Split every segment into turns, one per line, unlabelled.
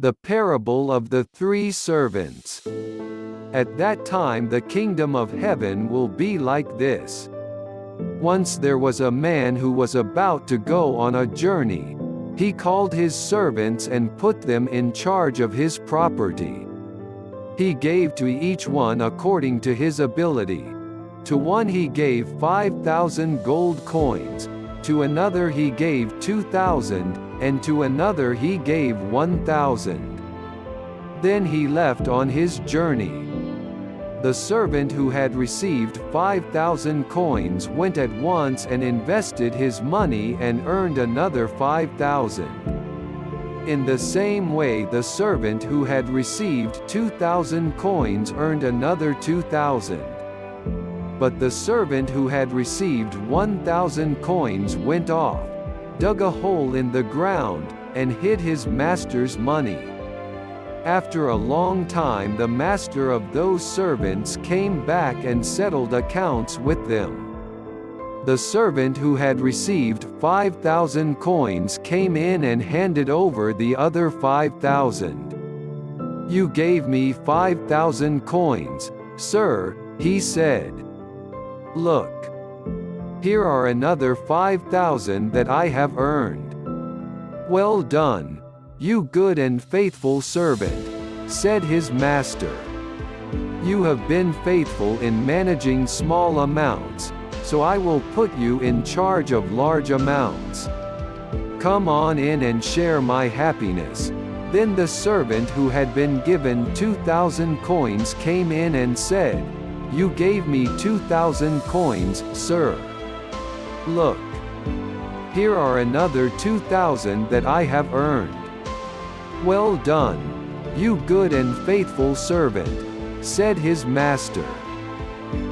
The parable of the three servants. At that time the kingdom of heaven will be like this. Once there was a man who was about to go on a journey. He called his servants and put them in charge of his property. He gave to each one according to his ability. To one he gave 5,000 gold coins, to another he gave 2,000, and to another he gave 1,000. Then he left on his journey. The servant who had received 5,000 coins went at once and invested his money and earned another 5,000. In the same way the servant who had received 2,000 coins earned another 2,000. But the servant who had received 1,000 coins went off, dug a hole in the ground, and hid his master's money. After a long time the master of those servants came back and settled accounts with them. The servant who had received 5,000 coins came in and handed over the other 5,000. "You gave me 5,000 coins, sir," he said. "Look. Here are another 5,000 that I have earned." "Well done, you good and faithful servant," said his master. "You have been faithful in managing small amounts, so I will put you in charge of large amounts. Come on in and share my happiness." Then the servant who had been given 2,000 coins came in and said, "You gave me 2,000 coins, sir. Look. Here are another 2,000 that I have earned." "Well done, you good and faithful servant," said his master.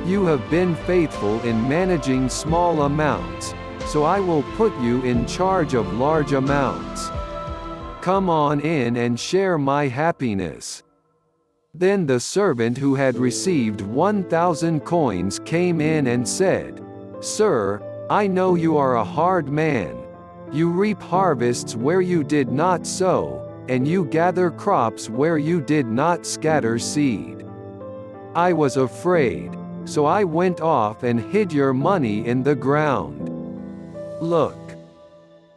"You have been faithful in managing small amounts, so I will put you in charge of large amounts. Come on in and share my happiness." Then the servant who had received 1,000 coins came in and said, "Sir, I know you are a hard man. You reap harvests where you did not sow, and you gather crops where you did not scatter seed. I was afraid, so I went off and hid your money in the ground. Look.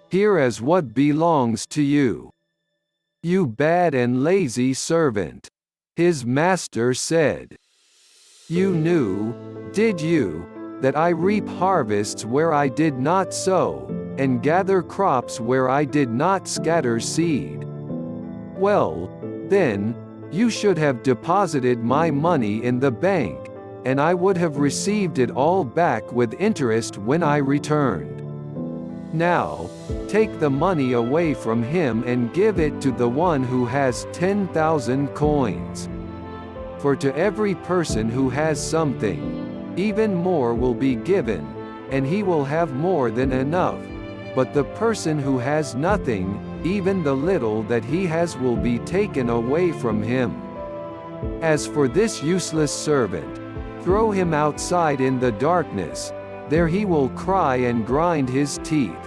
Here is what belongs to you. You bad and lazy servant." His master said. "You knew, did you, that I reap harvests where I did not sow, and gather crops where I did not scatter seed? Well, then, you should have deposited my money in the bank, and I would have received it all back with interest when I returned. Now, take the money away from him and give it to the one who has 10,000 coins. For to every person who has something, even more will be given, and he will have more than enough. But the person who has nothing, even the little that he has will be taken away from him. As for this useless servant, throw him outside in the darkness, there he will cry and grind his teeth,